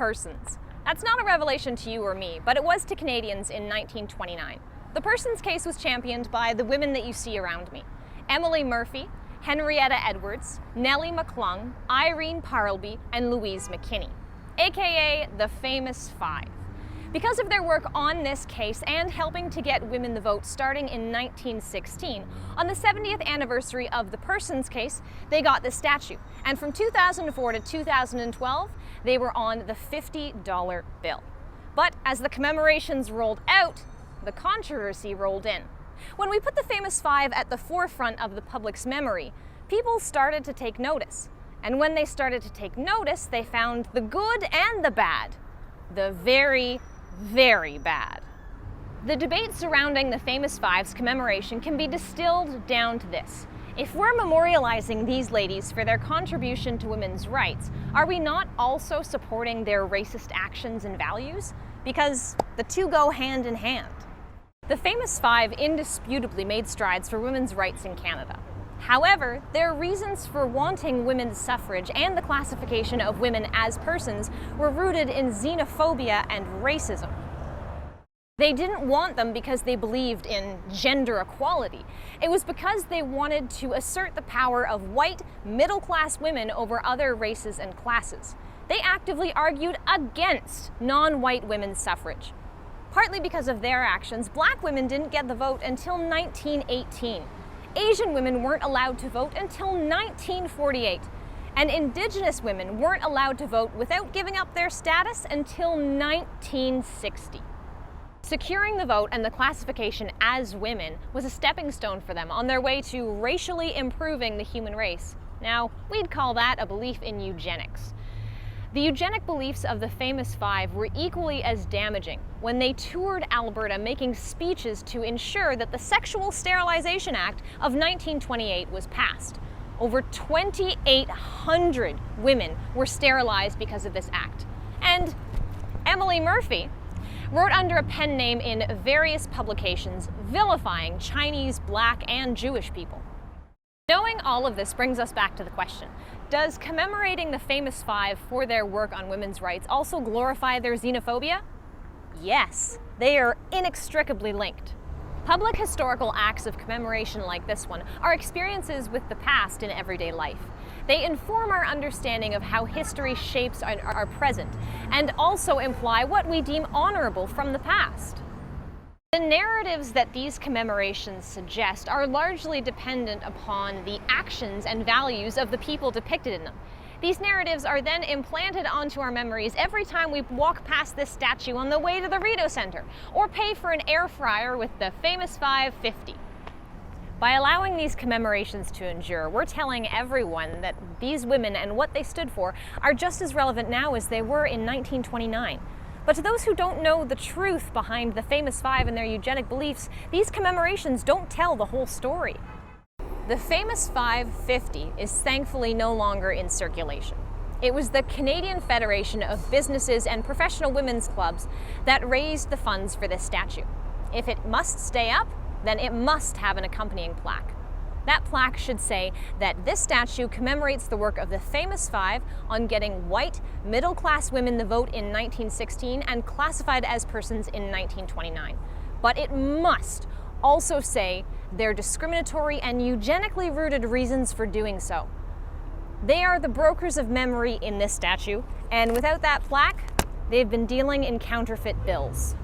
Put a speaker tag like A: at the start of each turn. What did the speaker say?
A: persons. That's not a revelation to you or me, but it was to Canadians in 1929. The persons case was championed by the women that you see around me: Emily Murphy, Henrietta Edwards, Nellie McClung, Irene Parlby, and Louise McKinney, aka the Famous Five. Because of their work on this case and helping to get women the vote starting in 1916, on the 70th anniversary of the persons case, they got this statue. And from 2004 to 2012, they were on the $50 bill. But as the commemorations rolled out, the controversy rolled in. When we put the Famous Five at the forefront of the public's memory, people started to take notice. And when they started to take notice, they found the good and the bad. The very, very bad. The debate surrounding the Famous Five's commemoration can be distilled down to this. If we're memorializing these ladies for their contribution to women's rights, are we not also supporting their racist actions and values? Because the two go hand in hand. The Famous Five indisputably made strides for women's rights in Canada. However, their reasons for wanting women's suffrage and the classification of women as persons were rooted in xenophobia and racism. They didn't want them because they believed in gender equality. It was because they wanted to assert the power of white, middle-class women over other races and classes. They actively argued against non-white women's suffrage. Partly because of their actions, black women didn't get the vote until 1918. Asian women weren't allowed to vote until 1948, and Indigenous women weren't allowed to vote without giving up their status until 1960. Securing the vote and the classification as women was a stepping stone for them on their way to racially improving the human race. Now, we'd call that a belief in eugenics. The eugenic beliefs of the Famous Five were equally as damaging when they toured Alberta making speeches to ensure that the Sexual Sterilization Act of 1928 was passed. Over 2,800 women were sterilized because of this act. And Emily Murphy wrote under a pen name in various publications vilifying Chinese, Black, and Jewish people. Knowing all of this brings us back to the question: does commemorating the Famous Five for their work on women's rights also glorify their xenophobia? Yes, they are inextricably linked. Public historical acts of commemoration like this one are experiences with the past in everyday life. They inform our understanding of how history shapes our present, and also imply what we deem honorable from the past. The narratives that these commemorations suggest are largely dependent upon the actions and values of the people depicted in them. These narratives are then implanted onto our memories every time we walk past this statue on the way to the Rideau Centre, or pay for an air fryer with the Famous Five 50. By allowing these commemorations to endure, we're telling everyone that these women and what they stood for are just as relevant now as they were in 1929. But to those who don't know the truth behind the Famous Five and their eugenic beliefs, these commemorations don't tell the whole story. The Famous Five 50 is thankfully no longer in circulation. It was the Canadian Federation of Businesses and Professional Women's Clubs that raised the funds for this statue. If it must stay up, then it must have an accompanying plaque. That plaque should say that this statue commemorates the work of the Famous Five on getting white, middle-class women the vote in 1916 and classified as persons in 1929. But it must also say their discriminatory and eugenically rooted reasons for doing so. They are the brokers of memory in this statue, and without that plaque, they've been dealing in counterfeit bills.